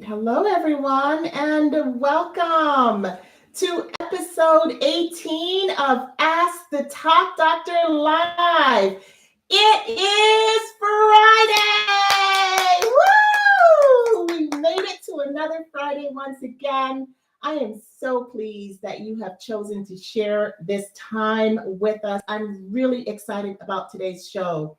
Hello, everyone, and welcome to episode 18 of Ask the Talk Doctor Live. It is Friday! Woo! We made it to another Friday once again. I am so pleased that you have chosen to share this time with us. I'm really excited about today's show.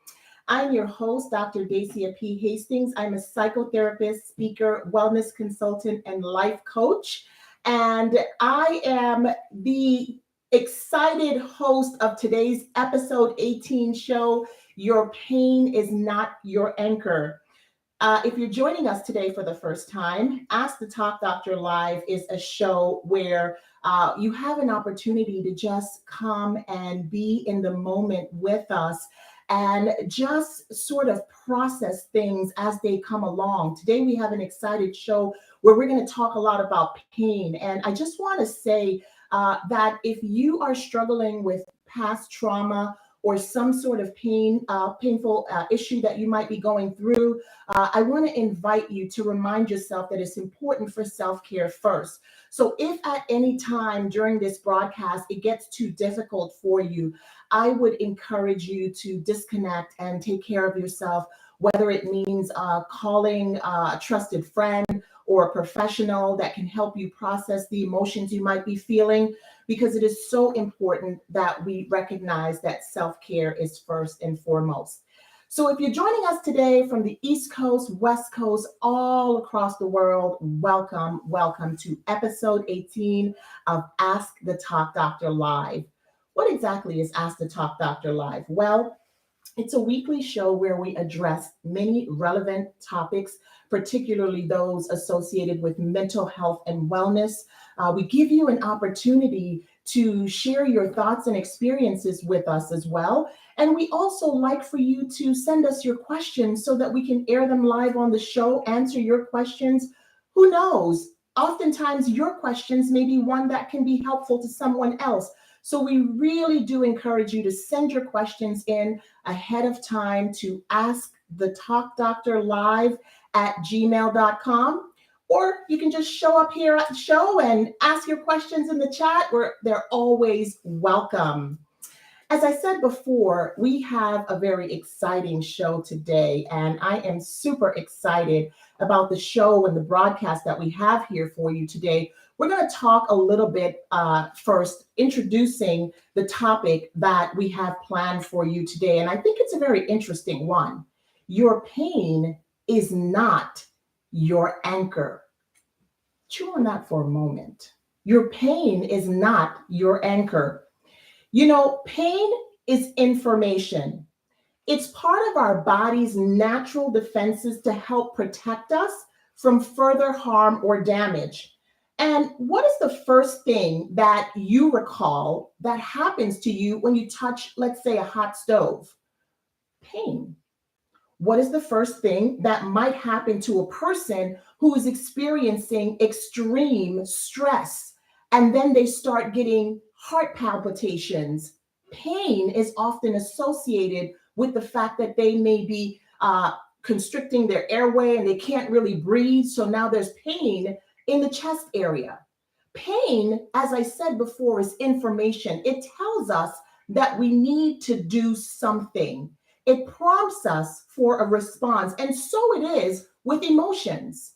I'm your host, Dr. Dacia P. Hastings. I'm a psychotherapist, speaker, wellness consultant, and life coach. And I am the excited host of today's episode 18 show, Your Pain is Not Your Anchor. If you're joining us today for the first time, Ask the Talk Doctor Live is a show where you have an opportunity to just come and be in the moment with us and just sort of process things as they come along. Today, we have an excited show where we're going to talk a lot about pain. And I just want to say that if you are struggling with past trauma, or some sort of painful issue that you might be going through, I want to invite you to remind yourself that it's important for self-care first. So if at any time during this broadcast it gets too difficult for you, I would encourage you to disconnect and take care of yourself, whether it means calling a trusted friend or a professional that can help you process the emotions you might be feeling, because it is so important that we recognize that self-care is first and foremost. So if you're joining us today from the East Coast, West Coast, all across the world, welcome to episode 18 of Ask the Talk Doctor Live. What exactly is Ask the Talk Doctor Live? Well, it's a weekly show where we address many relevant topics, particularly those associated with mental health and wellness. We give you an opportunity to share your thoughts and experiences with us as well. And we also like for you to send us your questions so that we can air them live on the show, answer your questions. Who knows? Oftentimes, your questions may be one that can be helpful to someone else. So we really do encourage you to send your questions in ahead of time to askthetalkdoctorlive@gmail.com. Or you can just show up here at the show and ask your questions in the chat, where they're always welcome. As I said before, we have a very exciting show today, and I am super excited about the show and the broadcast that we have here for you today. We're going to talk a little bit first, introducing the topic that we have planned for you today, and I think it's a very interesting one. Your pain is not your anchor. Chew on that for a moment. Your pain is not your anchor. You know, pain is information. It's part of our body's natural defenses to help protect us from further harm or damage. And what is the first thing that you recall that happens to you when you touch, let's say, a hot stove? Pain. What is the first thing that might happen to a person who is experiencing extreme stress, and then they start getting heart palpitations? Pain is often associated with the fact that they may be constricting their airway and they can't really breathe. So now there's pain in the chest area. Pain, as I said before, is information. It tells us that we need to do something. It prompts us for a response. And so it is with emotions.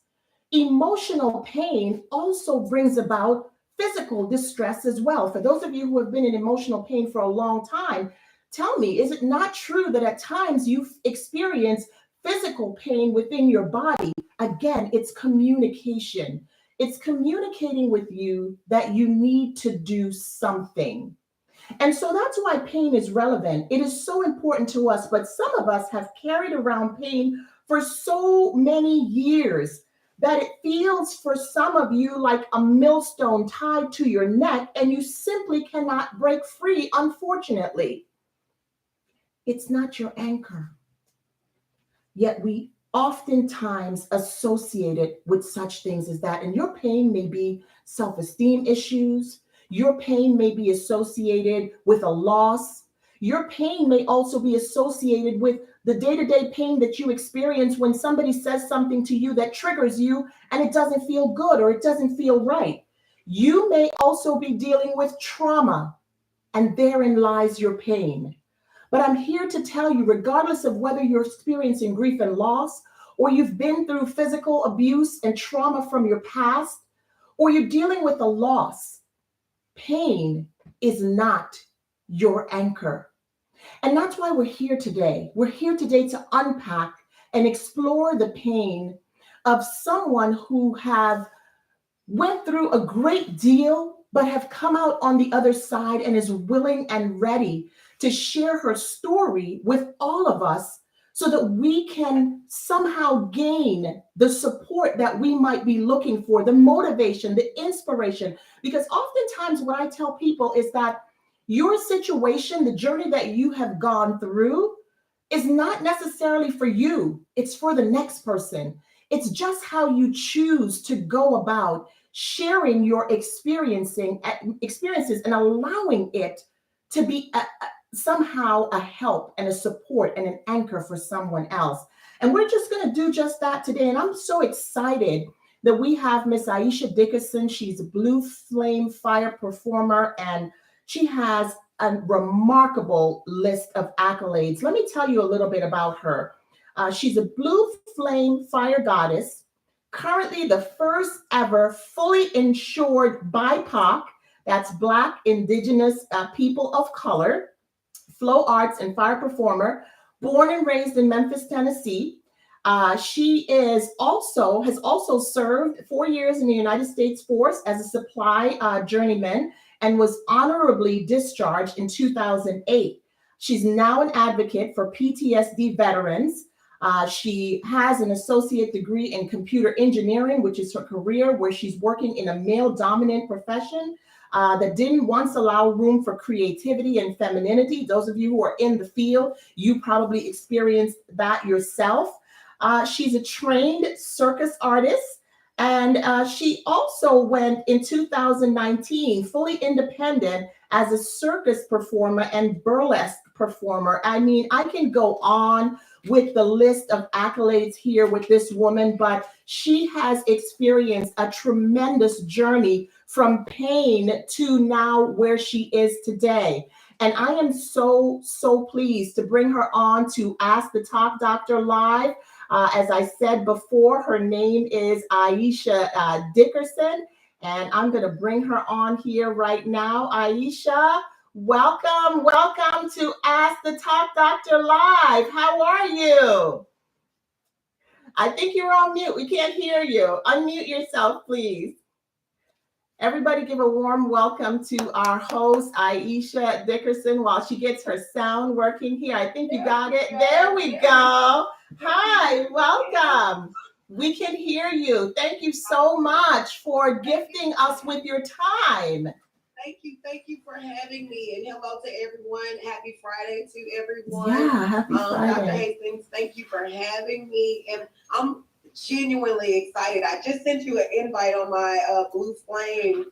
Emotional pain also brings about physical distress as well. For those of you who have been in emotional pain for a long time, tell me, is it not true that at times you experience physical pain within your body? Again, it's communication. It's communicating with you that you need to do something. And so that's why pain is relevant. It is so important to us, but some of us have carried around pain for so many years that it feels for some of you like a millstone tied to your neck, and you simply cannot break free, unfortunately. It's not your anchor. Yet we oftentimes associate it with such things as that. And your pain may be self-esteem issues. Your pain may be associated with a loss. Your pain may also be associated with the day-to-day pain that you experience when somebody says something to you that triggers you and it doesn't feel good or it doesn't feel right. You may also be dealing with trauma, and therein lies your pain. But I'm here to tell you, regardless of whether you're experiencing grief and loss, or you've been through physical abuse and trauma from your past, or you're dealing with a loss, pain is not your anchor. And that's why we're here today. We're here today to unpack and explore the pain of someone who have went through a great deal, but have come out on the other side and is willing and ready to share her story with all of us so that we can somehow gain the support that we might be looking for, the motivation, the inspiration. Because oftentimes what I tell people is that your situation, the journey that you have gone through, is not necessarily for you, it's for the next person. It's just how you choose to go about sharing your experiences and allowing it to be somehow a help and a support and an anchor for someone else. And we're just going to do just that today. And I'm so excited that we have Miss Aisha Dickerson. She's a Blue Flame Fire performer, and she has a remarkable list of accolades. Let me tell you a little bit about her. She's a Blue Flame Fire goddess, currently the first ever fully insured BIPOC, that's Black, Indigenous people of color, flow arts and fire performer, born and raised in Memphis, Tennessee. She has also served 4 years in the United States Force as a supply journeyman and was honorably discharged in 2008. She's now an advocate for PTSD veterans. She has an associate degree in computer engineering, which is her career, where she's working in a male-dominant profession that didn't once allow room for creativity and femininity. Those of you who are in the field, you probably experienced that yourself. She's a trained circus artist, and she also went in 2019 fully independent as a circus performer and burlesque performer. I mean, I can go on with the list of accolades here with this woman, but she has experienced a tremendous journey from pain to now where she is today. And I am so pleased to bring her on to Ask the Talk Doctor Live. As I said before, her name is Aisha Dickerson, and I'm going to bring her on here right now. Aisha, welcome to Ask the Talk Doctor Live. How are you? I think you're on mute. We can't hear you. Unmute yourself, please. Everybody give a warm welcome to our host, Aisha Dickerson, while she gets her sound working here. I think you got it. There we go. Hi, welcome. We can hear you. Thank you so much for gifting us with your time. Thank you for having me, and hello to everyone. Happy Friday to everyone. Yeah, happy Friday. Dr. Hastings, thank you for having me, and I'm genuinely excited. I just sent you an invite on my Blue Flame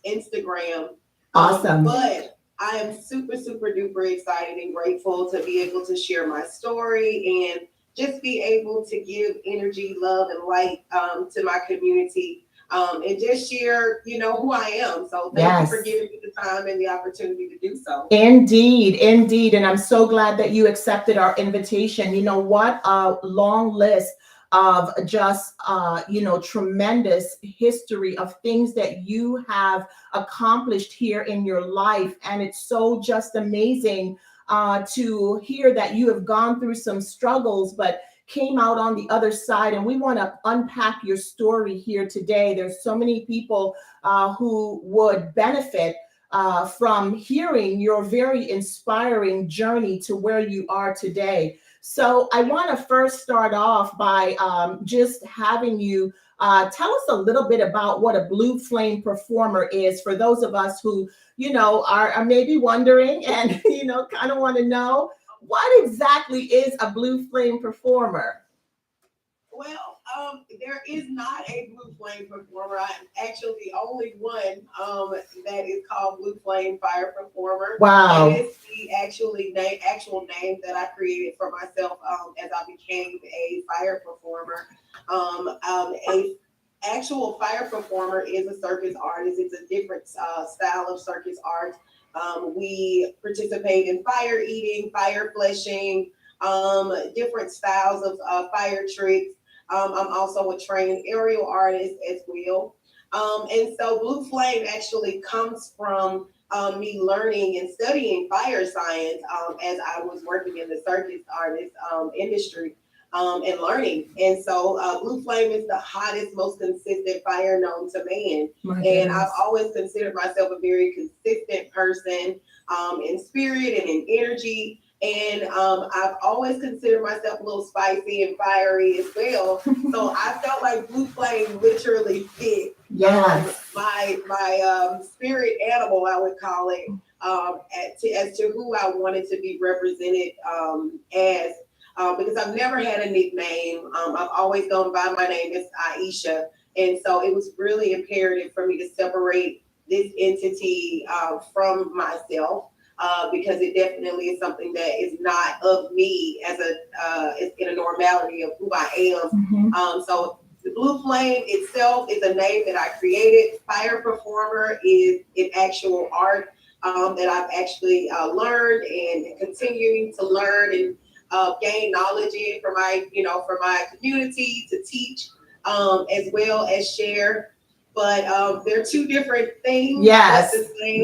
Instagram. Awesome. But I am super duper excited and grateful to be able to share my story and just be able to give energy, love, and light to my community. And just share, who I am. So thank you for giving me the time and the opportunity to do so. Indeed. And I'm so glad that you accepted our invitation. You know what? A long list of just, tremendous history of things that you have accomplished here in your life. And it's so just amazing to hear that you have gone through some struggles, but came out on the other side. And we want to unpack your story here today. There's so many people who would benefit from hearing your very inspiring journey to where you are today. So I want to first start off by just having you tell us a little bit about what a Blue Flame performer is, for those of us who, are maybe wondering and, kind of want to know, what exactly is a Blue Flame performer? Well, There is not a Blue Flame Performer. I'm actually the only one that is called Blue Flame Fire Performer. Wow. It is the actual name that I created for myself as I became a fire performer. A actual fire performer is a circus artist. It's a different style of circus art. We participate in fire eating, fire fleshing, different styles of fire tricks. I'm also a trained aerial artist as well. And so Blue Flame actually comes from me learning and studying fire science as I was working in the circus artist industry and learning. And so Blue Flame is the hottest, most consistent fire known to man. And I've always considered myself a very consistent person in spirit and in energy. And I've always considered myself a little spicy and fiery as well. So I felt like Blue Flame literally fit my spirit animal, I would call it, as to who I wanted to be represented as. Because I've never had a nickname. I've always gone by my name as Aisha. And so it was really imperative for me to separate this entity from myself. Because it definitely is something that is not of me as in a normality of who I am. So the Blue Flame itself is a name that I created. Fire Performer is an actual art that I've actually learned and continuing to learn and gain knowledge in for my community to teach as well as share. But they're two different things. Yes,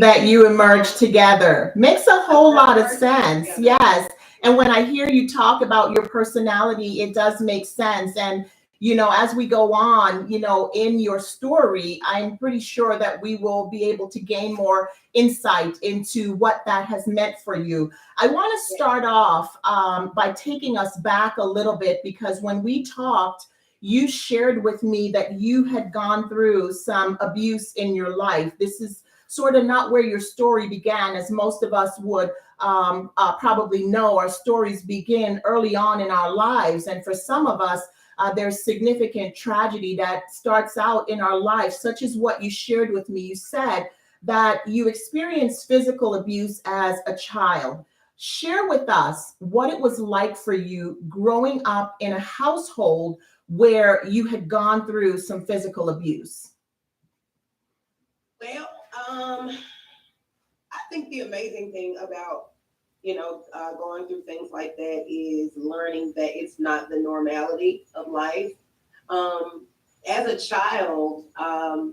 that you emerge together. Makes a whole lot of sense. Yes. And when I hear you talk about your personality, it does make sense. And, as we go on, in your story, I'm pretty sure that we will be able to gain more insight into what that has meant for you. I want to start off by taking us back a little bit, because when we talked, you shared with me that you had gone through some abuse in your life. This is sort of not where your story began, as most of us would probably know. Our stories begin early on in our lives. And for some of us, there's significant tragedy that starts out in our life, such as what you shared with me. You said that you experienced physical abuse as a child. Share with us what it was like for you growing up in a household where you had gone through some physical abuse. Well, I think the amazing thing about going through things like that is learning that it's not the normality of life. As a child,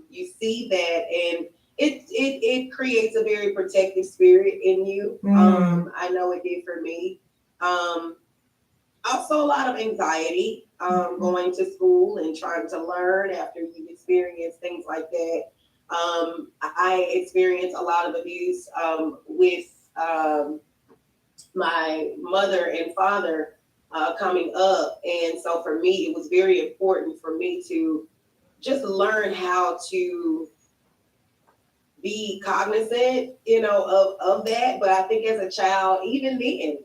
you see that, and it creates a very protective spirit in you. I know it did for me. Also, a lot of anxiety going to school and trying to learn after you've experienced things like that. I experienced a lot of abuse with my mother and father coming up. And so for me, it was very important for me to just learn how to be cognizant, of that. But I think as a child, even then,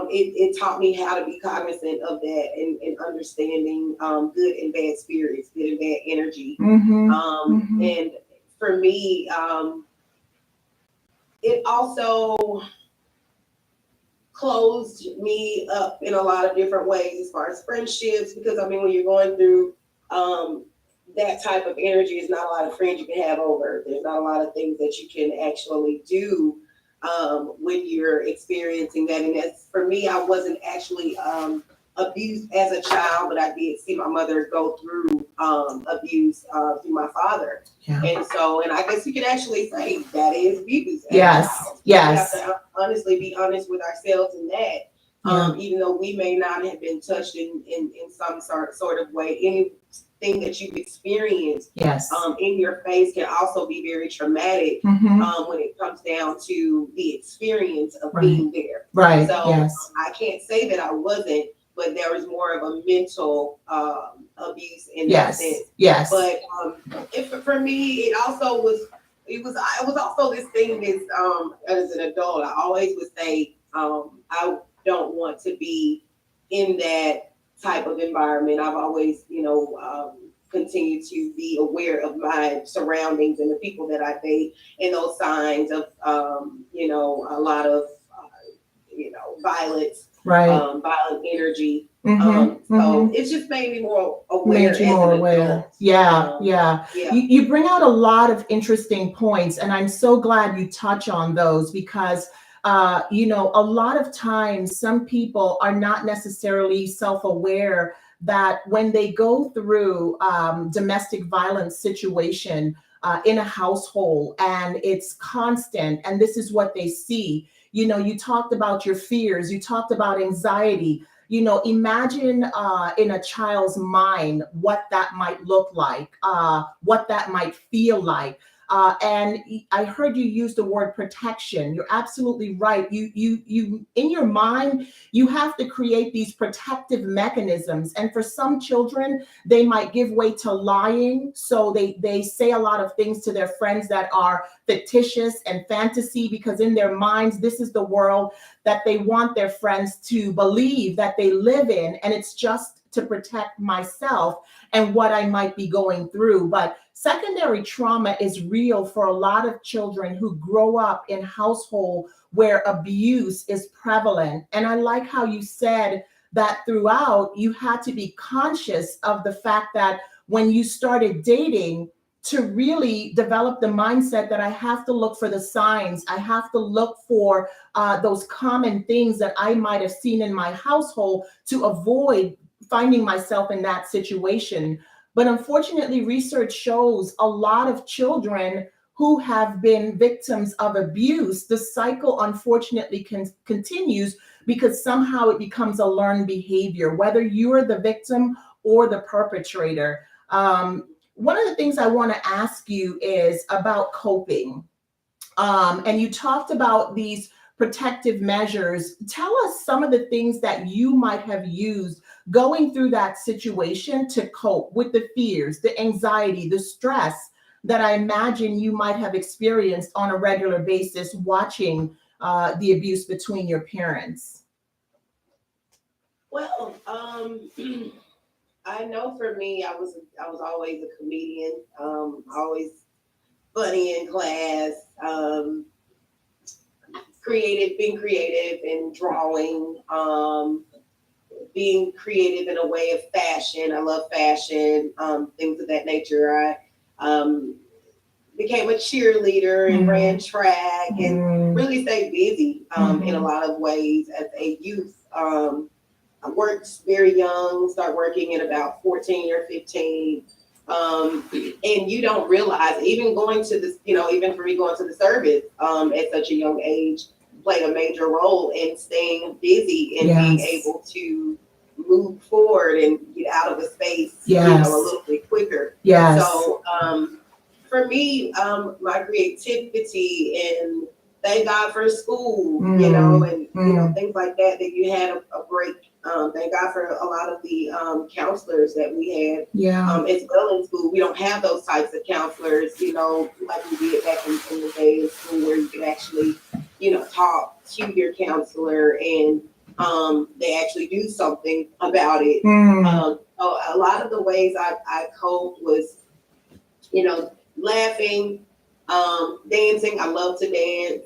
it taught me how to be cognizant of that and understanding good and bad spirits, good and bad energy. And for me, it also closed me up in a lot of different ways as far as friendships, because when you're going through that type of energy, is not a lot of friends you can have over. There's not a lot of things that you can actually do when you're experiencing that. And that's, for me, I wasn't actually abused as a child, but I did see my mother go through abuse through my father. And so, and I guess you can actually say that is abuse. Yes. We have to honestly be honest with ourselves in that. Even though we may not have been touched in some sort of way, anything that you've experienced in your face can also be very traumatic when it comes down to the experience of being there. So I can't say that I wasn't, but there was more of a mental abuse in that sense. But for me, it also was. It was also this thing that as an adult, I always would say, I don't want to be in that type of environment. I've always, continued to be aware of my surroundings and the people that I date, and those signs of, a lot of, violence, Right. violent energy. Mm-hmm. So it's just made me more aware Made as you an more aware. adult. Yeah, yeah. Yeah. You bring out a lot of interesting points, and I'm so glad you touch on those because, a lot of times some people are not necessarily self-aware that when they go through domestic violence situation in a household and it's constant, and this is what they see. You talked about your fears, you talked about anxiety. Imagine in a child's mind what that might look like, what that might feel like. And I heard you use the word protection. You're absolutely right. You in your mind, you have to create these protective mechanisms. And for some children, they might give way to lying. So they say a lot of things to their friends that are fictitious and fantasy, because in their minds, this is the world that they want their friends to believe that they live in, and it's just to protect myself and what I might be going through. But secondary trauma is real for a lot of children who grow up in household where abuse is prevalent. And I like how you said that throughout you had to be conscious of the fact that when you started dating, to really develop the mindset that I have to look for the signs. I have to look for those common things that I might have seen in my household to avoid finding myself in that situation. But unfortunately, research shows a lot of children who have been victims of abuse, the cycle unfortunately continues because somehow it becomes a learned behavior, whether you're the victim or the perpetrator. One of the things I want to ask you is about coping. And you talked about these protective measures. Tell us some of the things that you might have used going through that situation to cope with the fears, the anxiety, the stress that I imagine you might have experienced on a regular basis watching the abuse between your parents. Well, I know for me, I was always a comedian. Always funny in class. Being creative in drawing. Being creative in a way of fashion. I love fashion. Things of that nature. I became a cheerleader and ran track and really stayed busy in a lot of ways as a youth. I worked very young, started working at about 14 or 15. And you don't realize, even going to this, even for me going to the service at such a young age, played a major role in staying busy and being able to move forward and get out of a space, a little bit quicker. So for me, my creativity and thank God for school, and things like that, that you had a break. Thank God for a lot of the counselors that we had as well in school. We don't have those types of counselors, like we did back in the day in school where you could actually, talk to your counselor and they actually do something about it. A lot of the ways I coped was, laughing, dancing. I love to dance.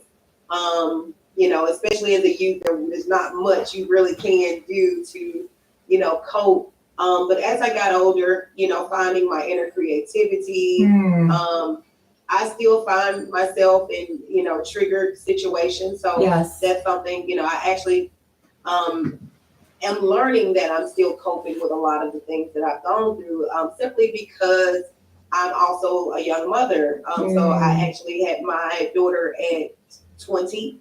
Especially as a youth, there's not much you really can do to, cope. But as I got older, finding my inner creativity, I still find myself in, triggered situations. So that's something, I actually am learning that I'm still coping with a lot of the things that I've gone through, simply because I'm also a young mother. So I actually had my daughter at 20.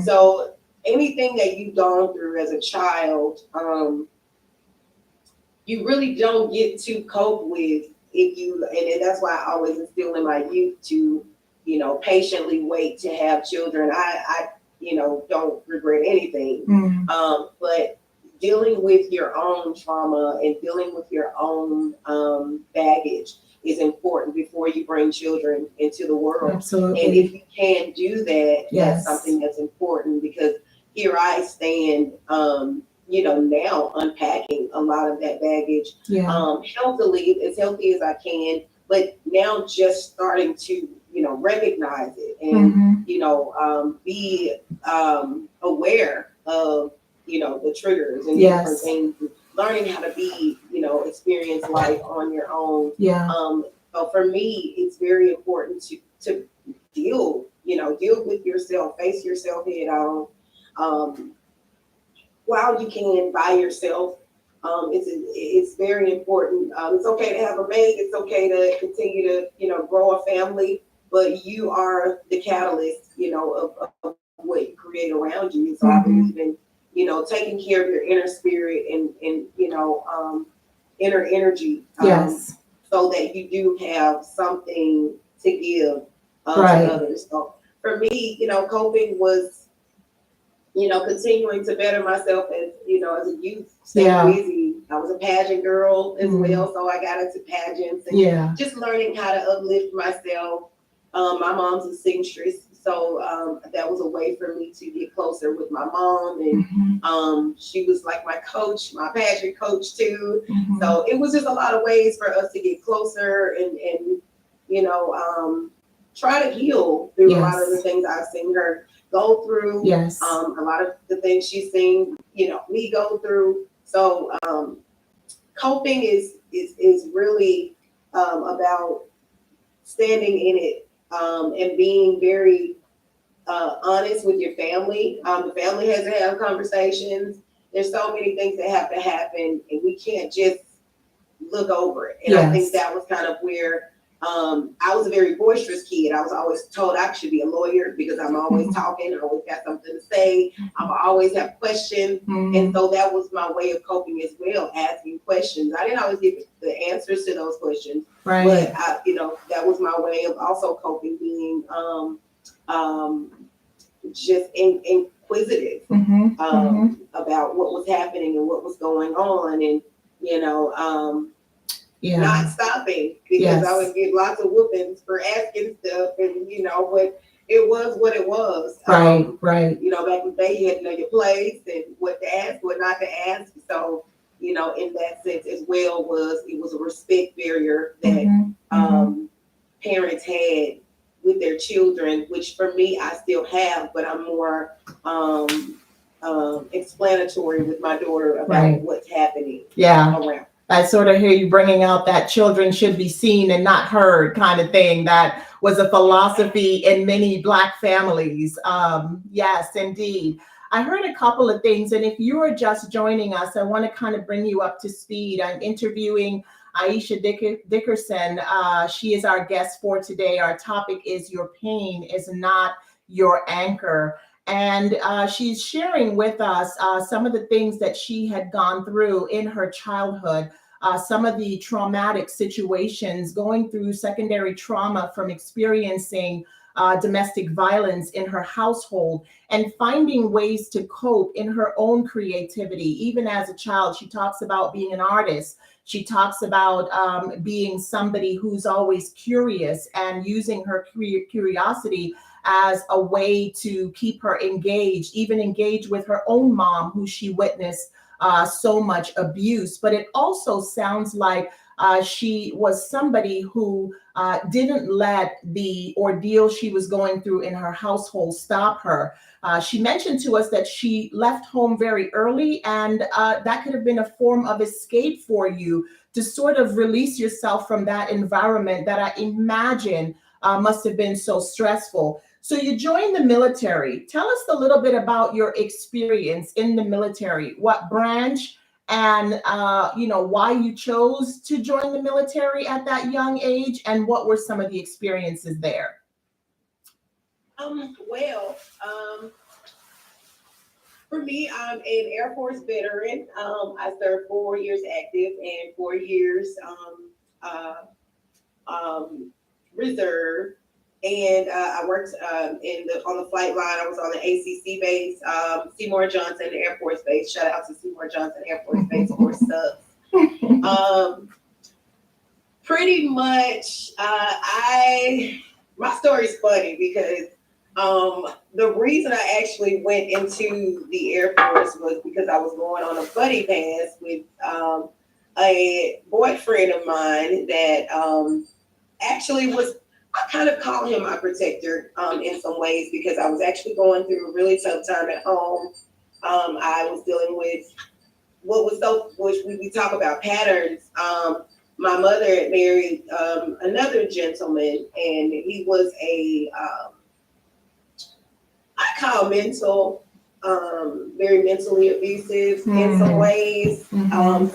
So anything that you've gone through as a child, you really don't get to cope with if you, and that's why I always instill in my youth to, patiently wait to have children. I don't regret anything. But dealing with your own trauma and dealing with your own baggage is important before you bring children into the world. Absolutely. And if you can do that, that's something that's important, because here I stand, now unpacking a lot of that baggage, Yeah. healthily, as healthy as I can, but now just starting to, recognize it and, Mm-hmm. be aware of, the triggers and different Yes. things, learning how to be, experience life on your own. Yeah. So for me, it's very important to deal with yourself, face yourself head on. Um, while you can by yourself. It's very important. It's okay to have a mate. It's okay to continue to grow a family, but you are the catalyst of what you create around you. So I Mm-hmm. believe in taking care of your inner spirit and inner energy, Yes. so that you do have something to give to Right. others. So for me, coping was continuing to better myself as a youth, staying Yeah. busy. I was a pageant girl as Mm. well, so I got into pageants and Yeah. just learning how to uplift myself. My mom's a seamstress, so that was a way for me to get closer with my mom, and Mm-hmm. she was like my coach, my pageant coach too. Mm-hmm. So it was just a lot of ways for us to get closer and you know um, try to heal through a lot of the Yes. things I've seen her go through, Yes. a lot of the things she's seen, me go through. So coping is really about standing in it, and being very honest with your family. The family has to have conversations. There's so many things that have to happen, and we can't just look over it. And I think Yes. that was kind of where I was a very boisterous kid. I was always told I should be a lawyer because I'm always talking. I always got something to say. I always have questions. And Mm-hmm. so that was my way of coping as well, asking questions. I didn't always get the answers to those questions, but Right. that was my way of also coping, being um, just inquisitive Mm-hmm. Mm-hmm. about what was happening and what was going on, and you know, not Yeah. stopping because I Yes. would get lots of whoopings for asking stuff, and but it was what it was. Right. Right. Back in the day, you had to know your place and what to ask, what not to ask. So, in that sense as well, it was a respect barrier that Mm-hmm. Mm-hmm. parents had with their children, which for me I still have, but I'm more explanatory with my daughter about Right. what's happening Yeah. around. I sort of hear you bringing out that children should be seen and not heard kind of thing. That was a philosophy in many Black families. Yes, indeed. I heard a couple of things, and if you are just joining us, I want to kind of bring you up to speed. I'm interviewing Aisha Dickerson. She is our guest for today. Our topic is Your Pain is Not Your Anchor. And she's sharing with us some of the things that she had gone through in her childhood, some of the traumatic situations, going through secondary trauma from experiencing domestic violence in her household, and finding ways to cope in her own creativity. Even as a child, she talks about being an artist. She talks about being somebody who's always curious and using her curiosity as a way to keep her engaged, even engaged with her own mom, who she witnessed so much abuse. But it also sounds like she was somebody who didn't let the ordeal she was going through in her household stop her. She mentioned to us that she left home very early, and that could have been a form of escape for you to sort of release yourself from that environment that I imagine must have been so stressful. So you joined the military. Tell us a little bit about your experience in the military. What branch, and why you chose to join the military at that young age, and what were some of the experiences there? Well, for me, I'm an Air Force veteran. I served 4 years active and 4 years uh, um, reserve. And I worked on the flight line. I was on the ACC base, Seymour Johnson Air Force Base. Shout out to Seymour Johnson Air Force Base for subs. Pretty much, my story's funny because The reason I actually went into the Air Force was because I was going on a buddy pass with a boyfriend of mine that actually was, I kind of call him my protector in some ways because I was actually going through a really tough time at home. I was dealing with which we talk about patterns. My mother had married another gentleman, and he was I call very mentally abusive in some ways,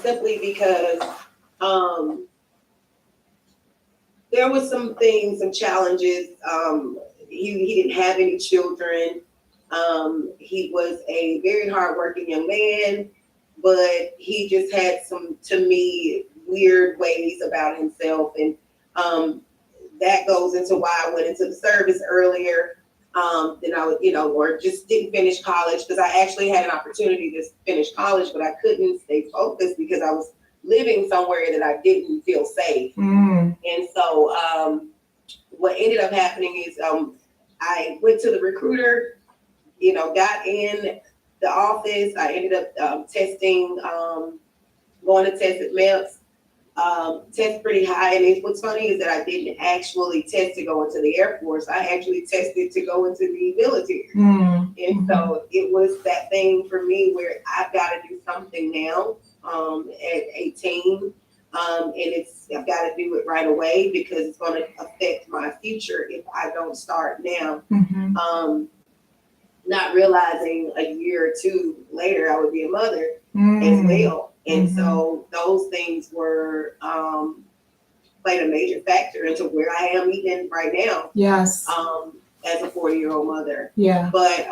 simply because um, there was some things, some challenges. He didn't have any children. He was a very hardworking young man, but he just had some, to me, weird ways about himself, and um, that goes into why I went into the service earlier than I would, or just didn't finish college because I actually had an opportunity to finish college, but I couldn't stay focused because I was living somewhere that I didn't feel safe. And so what ended up happening is I went to the recruiter, got in the office. I ended up testing, going to test at MEPS. Test pretty high. And what's funny is that I didn't actually test to go into the Air Force. I actually tested to go into the military. And so it was that thing for me where I've got to do something now at 18. And I've got to do it right away because it's going to affect my future if I don't start now. Not realizing a year or two later I would be a mother as well. And so those things were played a major factor into where I am even right now. Yes. As a 40-year-old mother. Yeah. But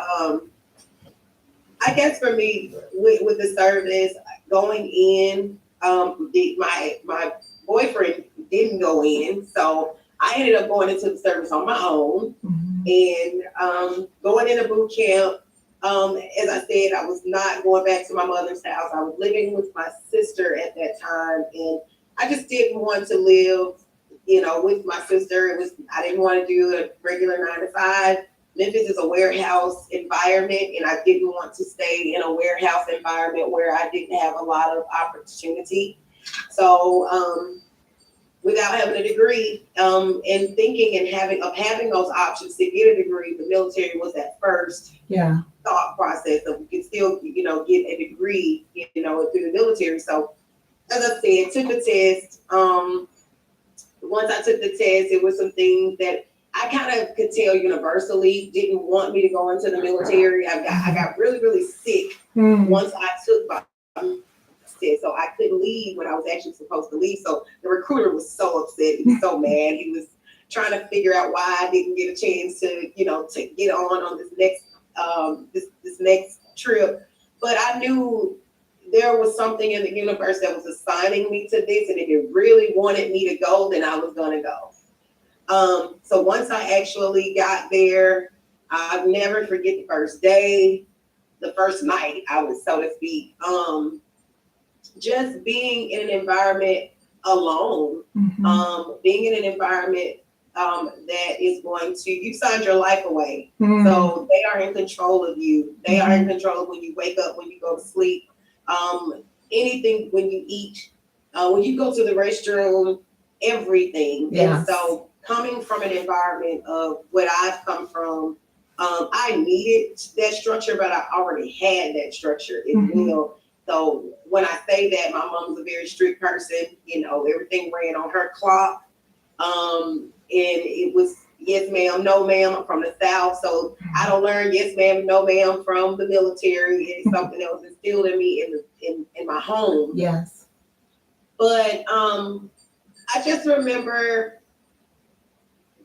I guess for me with the service going in, my boyfriend didn't go in, so I ended up going into the service on my own and going into boot camp. As I said, I was not going back to my mother's house. I was living with my sister at that time, and I just didn't want to live, with my sister. I didn't want to do a regular 9 to 5. Memphis is a warehouse environment, and I didn't want to stay in a warehouse environment where I didn't have a lot of opportunity. So, without having a degree, and thinking and having those options to get a degree, the military was that first thought process of you can still, get a degree, through the military. So, as I said, took the test. Once I took the test, it was some things that I kind of could tell universally didn't want me to go into the military. I got really, really sick once I took my test, so I couldn't leave when I was actually supposed to leave. So the recruiter was so upset. He was so mad. He was trying to figure out why I didn't get a chance to, to get on this next this next trip. But I knew there was something in the universe that was assigning me to this, and if it really wanted me to go, then I was gonna go. So once I actually got there, I'll never forget the first day, the first night, I was, so to speak, just being in an environment alone, being in an environment that is going to, you signed your life away. So they are in control of you. They are in control of when you wake up, when you go to sleep, anything, when you eat, when you go to the restroom, everything. And so coming from an environment of what I've come from, I needed that structure, but I already had that structure as well. So when I say that, my mom's a very strict person, everything ran on her clock. And it was yes ma'am, no ma'am. I'm from the South, so I don't learn yes ma'am, no ma'am from the military. It's something that was instilled in me in my home. Yes. But I just remember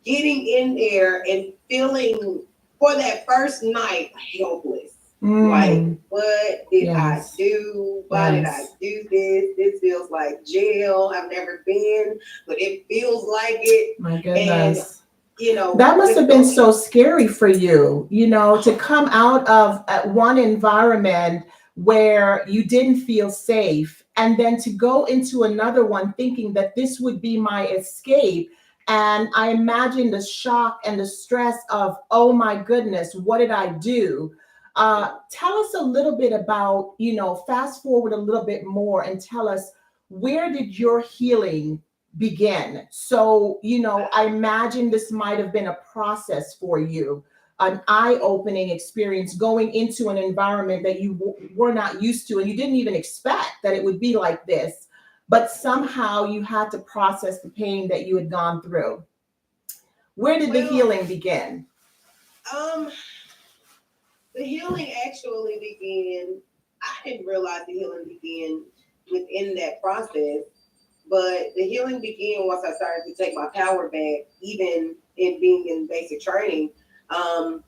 getting in there and feeling for that first night helpless. Like, what did I do? Why did I do this? This feels like jail. I've never been, but it feels like it. My goodness. And, that must have been so scary for you, to come out of one environment where you didn't feel safe and then to go into another one thinking that this would be my escape. And I imagine the shock and the stress of, oh my goodness, what did I do? Tell us a little bit about, fast forward a little bit more and tell us, where did your healing begin? So, I imagine this might have been a process for you, an eye-opening experience going into an environment that you were not used to, and you didn't even expect that it would be like this, but somehow you had to process the pain that you had gone through. Where did the Well, healing begin? um, the healing actually began. I didn't realize the healing began within that process, but the healing began once I started to take my power back, even in being in basic training. Um,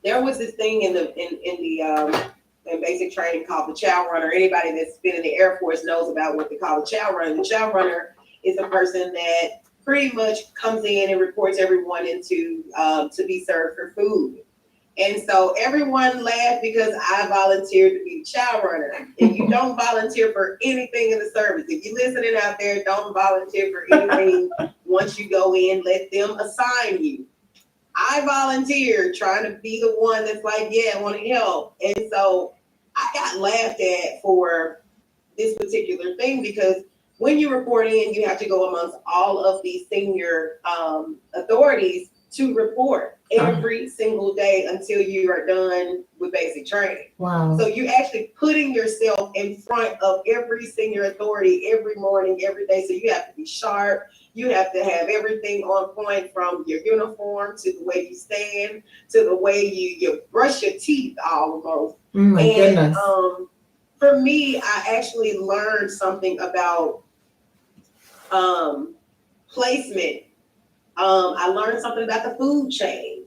there was this thing in basic training called the chow runner. Anybody that's been in the Air Force knows about what they call the chow runner. The chow runner is a person that pretty much comes in and reports everyone into to be served for food. And so everyone laughed because I volunteered to be the chow runner. And you don't volunteer for anything in the service. If you're listening out there, don't volunteer for anything. Once you go in, let them assign you. I volunteered trying to be the one that's like, yeah, I want to help. And so I got laughed at for this particular thing because when you report in, you have to go amongst all of these senior authorities to report every single day until you are done with basic training. Wow. So you're actually putting yourself in front of every senior authority every morning, every day. So you have to be sharp. You have to have everything on point, from your uniform to the way you stand to the way you brush your teeth almost. My goodness. For me, I actually learned something about placement. I learned something about the food chain.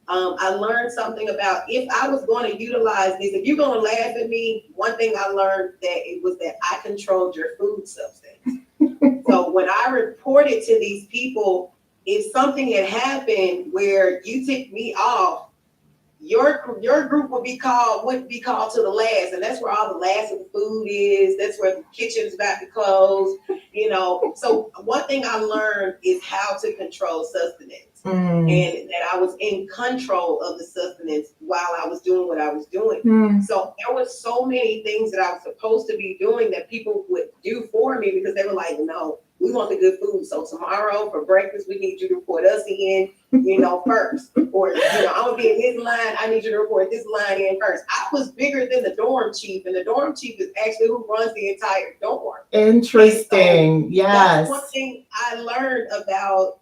I learned something about, if I was going to utilize this, if you're going to laugh at me, one thing I learned that it was that I controlled your food substance. So when I reported to these people, if something had happened where you ticked me off, your group would be called to the last, and that's where all the last of the food is. That's where the kitchen's about to close. So one thing I learned is how to control sustenance, and that I was in control of the sustenance while I was doing what I was doing. So there was so many things that I was supposed to be doing that people would do for me because they were like, no, we want the good food. So tomorrow for breakfast, we need you to report us in, first. Or, I'm going to be in this line. I need you to report this line in first. I was bigger than the dorm chief, and the dorm chief is actually who runs the entire dorm. Interesting. Yes. That's one thing I learned about,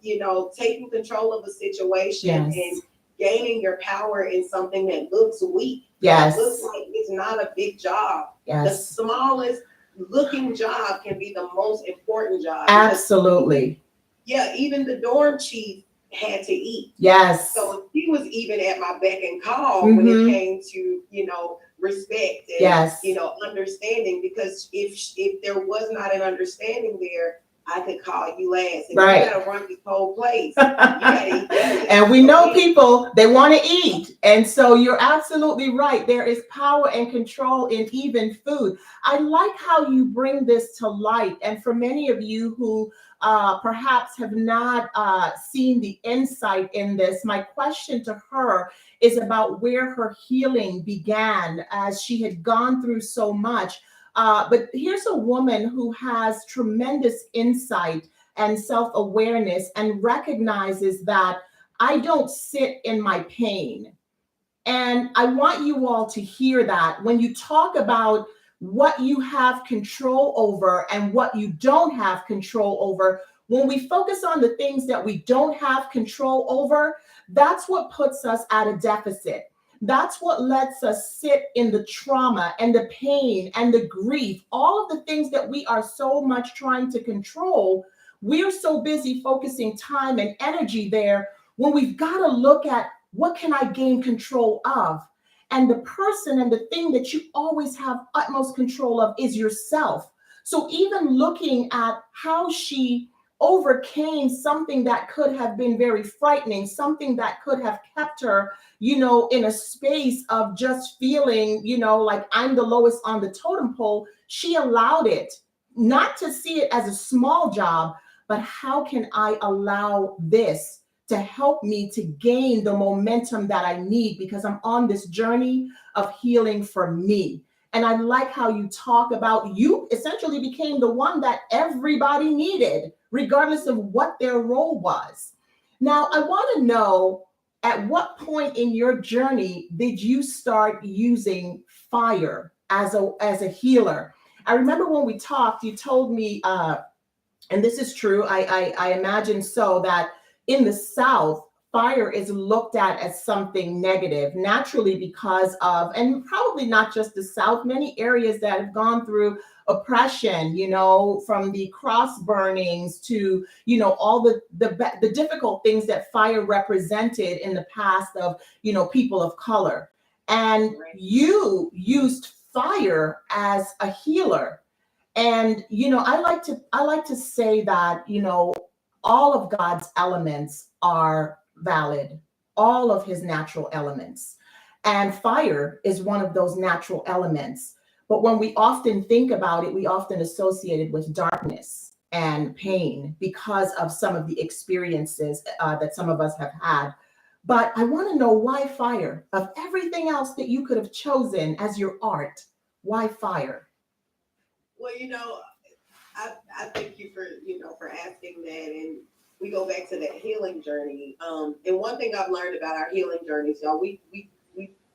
taking control of a situation and gaining your power in something that looks weak. Yes. That looks like it's not a big job. Yes. The smallest looking job can be the most important job. Absolutely. Even the dorm chief had to eat. Yes. So he was even at my beck and call when it came to, respect and, understanding, because if there was not an understanding there, I could call you last. And right. You gotta run this whole place. You gotta eat. And we know people, they want to eat. And so you're absolutely right. There is power and control in even food. I like how you bring this to light. And for many of you who perhaps have not seen the insight in this, my question to her is about where her healing began, as she had gone through so much. But here's a woman who has tremendous insight and self-awareness and recognizes that I don't sit in my pain. And I want you all to hear that when you talk about what you have control over and what you don't have control over, when we focus on the things that we don't have control over, that's what puts us at a deficit. That's what lets us sit in the trauma and the pain and the grief, all of the things that we are so much trying to control. We're so busy focusing time and energy there when we've got to look at, what can I gain control of? And the person and the thing that you always have utmost control of is yourself. So even looking at how she overcame something that could have been very frightening, something that could have kept her, in a space of just feeling, like I'm the lowest on the totem pole, she allowed it not to see it as a small job, but how can I allow this to help me to gain the momentum that I need, because I'm on this journey of healing for me. And I like how you talk about, you essentially became the one that everybody needed, regardless of what their role was. Now, I want to know, at what point in your journey did you start using fire as a healer? I remember when we talked, you told me, and this is true, I imagine so, that in the South, fire is looked at as something negative, naturally, because of, and probably not just the South, many areas that have gone through oppression, from the cross burnings to, all the difficult things that fire represented in the past of, people of color. And Right. you used fire as a healer. And I like to say that, all of God's elements are valid, all of his natural elements. And fire is one of those natural elements. But when we often think about it, we often associate it with darkness and pain because of some of the experiences that some of us have had. But I want to know, why fire? Of everything else that you could have chosen as your art, why fire? Well, I thank you for for asking that, and we go back to that healing journey. And one thing I've learned about our healing journeys, y'all, we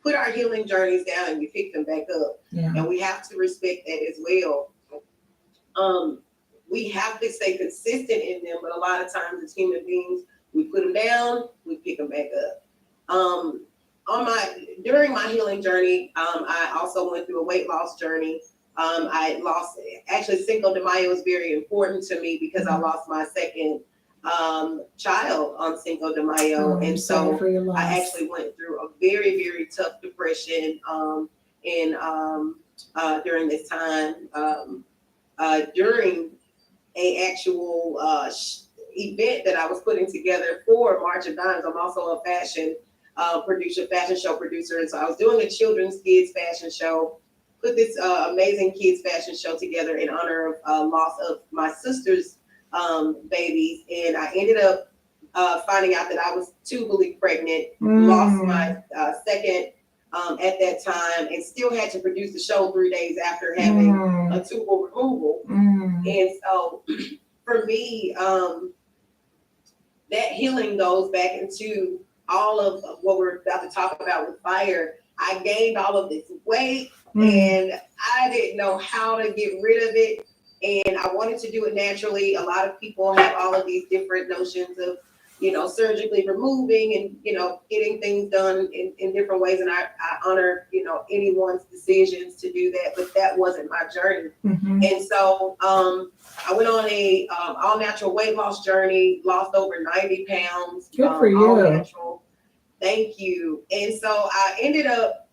put our healing journeys down and we pick them back up, Yeah. and we have to respect that as well. We have to stay consistent in them, but a lot of times as human beings, we put them down, we pick them back up. During my healing journey, I also went through a weight loss journey. I lost, actually, Cinco de Mayo is very important to me because I lost my second child on Cinco de Mayo. And so I actually went through a very, very tough depression during this time. During a actual event that I was putting together for March of Dimes. I'm also a fashion fashion show producer. And so I was doing a children's kids fashion show, put this amazing kids fashion show together in honor of loss of my sister's babies. And I ended up finding out that I was tubally pregnant, lost my second at that time, and still had to produce the show 3 days after having a tubal removal. And so for me, that healing goes back into all of what we're about to talk about with fire. I gained all of this weight and I didn't know how to get rid of it. And I wanted to do it naturally. A lot of people have all of these different notions of, surgically removing and, getting things done in different ways. And I honor, anyone's decisions to do that, but that wasn't my journey. And so I went on a all natural weight loss journey, lost over 90 pounds. Good for you. All natural. Thank you. And so I ended up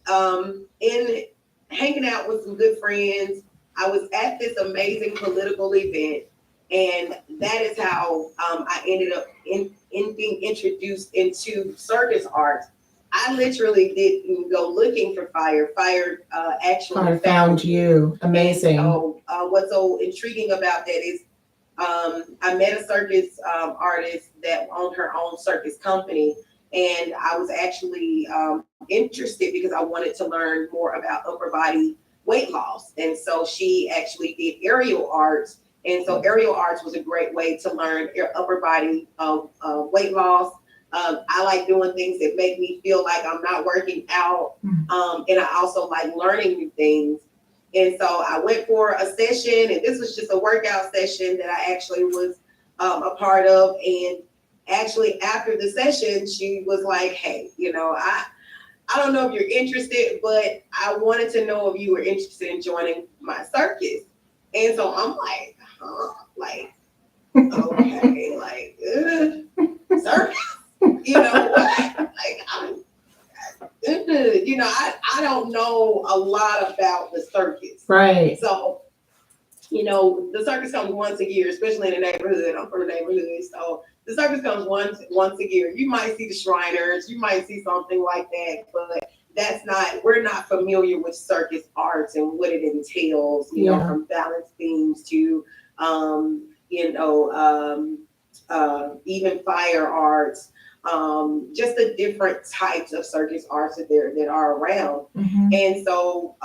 in hanging out with some good friends. I was at this amazing political event, and that is how I ended up in being introduced into circus art. I literally didn't go looking for fire. Fire actually found you. Amazing. And so what's so intriguing about that is I met a circus artist that owned her own circus company. And I was actually interested because I wanted to learn more about upper body weight loss. And so she actually did aerial arts. And so aerial arts was a great way to learn upper body weight loss. I like doing things that make me feel like I'm not working out. And I also like learning new things. And so I went for a session, and this was just a workout session that I actually was a part of. And actually after the session, she was like, hey, I don't know if you're interested, but I wanted to know if you were interested in joining my circus. And so I'm like, like, okay, like, circus, what? Like, I don't know a lot about the circus. Right. So, the circus comes once a year, especially in the neighborhood. I'm from the neighborhood. So the circus comes once a year. You might see the Shriners, you might see something like that, but we're not familiar with circus arts and what it entails, from balance beams to, even fire arts, just the different types of circus arts that are around. Mm-hmm. And so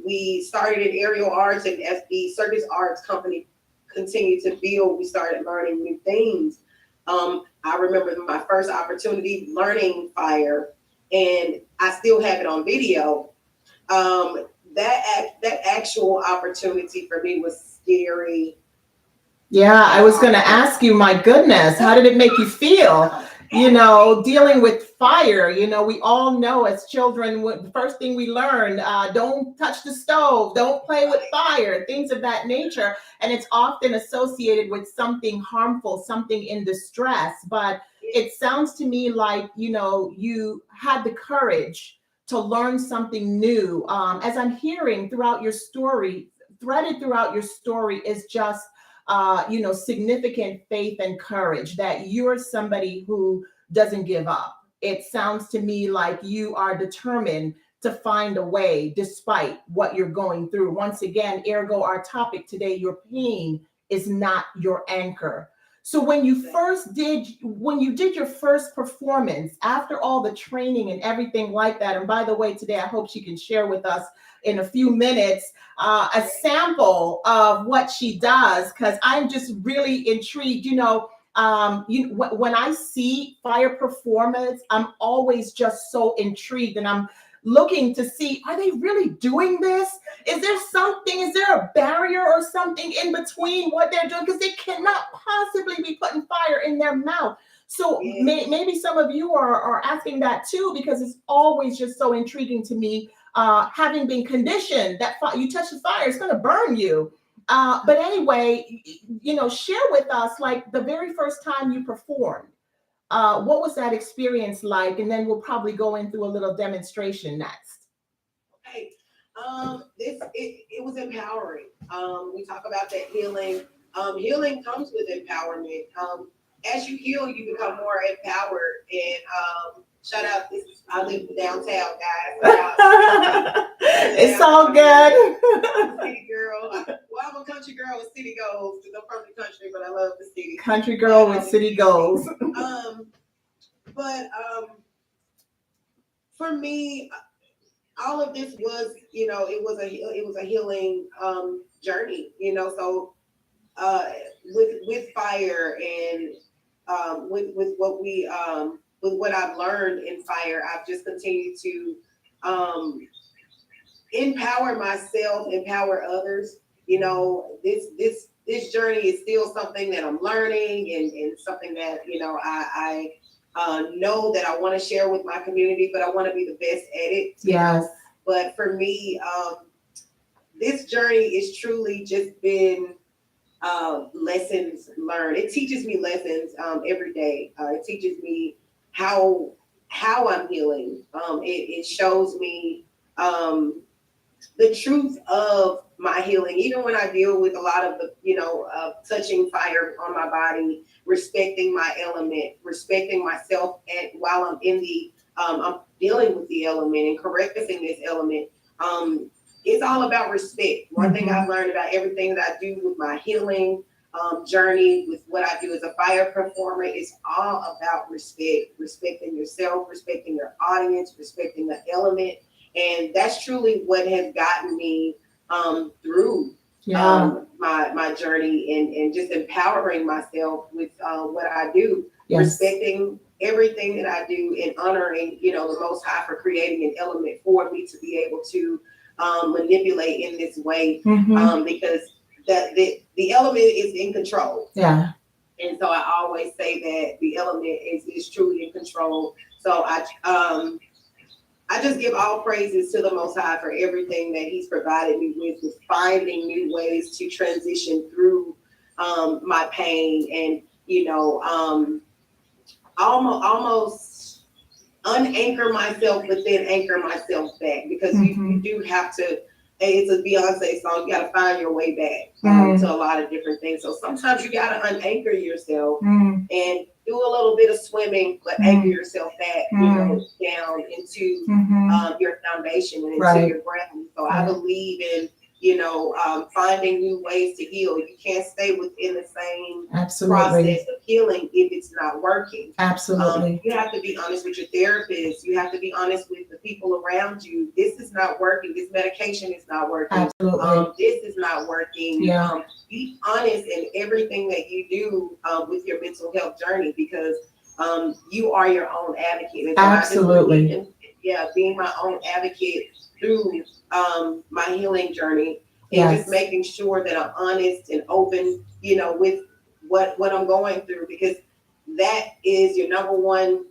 we started in aerial arts, and as the circus arts company continued to build, we started learning new things. I remember my first opportunity learning fire, and I still have it on video. That actual opportunity for me was scary. Yeah, I was going to ask you, my goodness, how did it make you feel? Dealing with fire, we all know as children, the first thing we learn, don't touch the stove, don't play with fire, things of that nature. And it's often associated with something harmful, something in distress. But it sounds to me like, you had the courage to learn something new. As I'm hearing throughout your story, threaded throughout your story is just significant faith and courage, that you're somebody who doesn't give up. It sounds to me like you are determined to find a way despite what you're going through. Once again, ergo, our topic today, your pain is not your anchor. So when you did your first performance, after all the training and everything like that, and by the way, today I hope she can share with us in a few minutes a sample of what she does, because I'm just really intrigued. When I see fire performance, I'm always just so intrigued, and I'm looking to see, are they really doing this? Is there a barrier or something in between what they're doing? Because they cannot possibly be putting fire in their mouth. So maybe some of you are asking that too, because it's always just so intriguing to me, having been conditioned that you touch the fire, it's going to burn you. But anyway, share with us, like, the very first time you performed. What was that experience like? And then we'll probably go into a little demonstration next. Okay. It was empowering. We talk about that healing. Healing comes with empowerment. As you heal, you become more empowered. And shout out, I live downtown, guys. It's all good. City girl. Well, I'm a country girl with city goals because I'm from the country, but I love the city. Country girl with city goals. But for me, all of this was, it was a healing journey. So with fire and with what we with what I've learned in fire, I've just continued to empower myself, empower others. This journey is still something that I'm learning, and something that I know that I want to share with my community, but I want to be the best at it. Yes. But for me, this journey is truly just been lessons learned. It teaches me lessons every day. It teaches me how I'm healing. It shows me the truth of my healing, even when I deal with a lot of the, touching fire on my body, respecting my element, respecting myself, and while I'm in I'm dealing with the element and caressing this element. It's all about respect. One thing I've learned about everything that I do with my healing journey, with what I do as a fire performer, is all about respect, respecting yourself, respecting your audience, respecting the element. And that's truly what has gotten me through my journey, and just empowering myself with what I do, respecting everything that I do, and honoring, the Most High for creating an element for me to be able to manipulate in this way, because the element is in control. Yeah. And so I always say that the element is truly in control. So I just give all praises to the Most High for everything that He's provided me with finding new ways to transition through my pain, and almost unanchor myself, but then anchor myself back, because you do have to. It's a Beyonce song. You got to find your way back to a lot of different things. So sometimes you got to unanchor yourself and do a little bit of swimming, but anchor yourself back, down into your foundation and into your ground. So I believe in, finding new ways to heal. You can't stay within the same Absolutely. process of healing if it's not working. Absolutely. You have to be honest with your therapist. You have to be honest with the people around you. This is not working. This medication is not working. Absolutely. This is not working. Yeah. Be honest in everything that you do with your mental health journey, because you are your own advocate. And so Absolutely. Being my own advocate through my healing journey, and Yes. just making sure that I'm honest and open, with what I'm going through, because that is your number one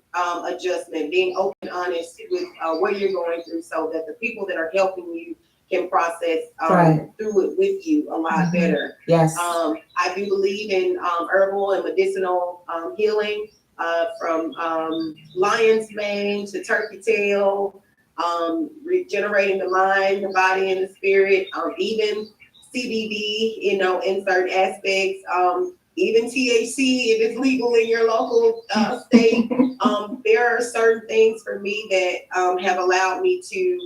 adjustment, being open and honest with what you're going through, so that the people that are helping you can process Right. through it with you a lot better. Yes. I do believe in herbal and medicinal healing, from lion's mane to turkey tail, regenerating the mind, the body, and the spirit, even CBD, in certain aspects, even THC if it's legal in your local state. There are certain things for me that have allowed me to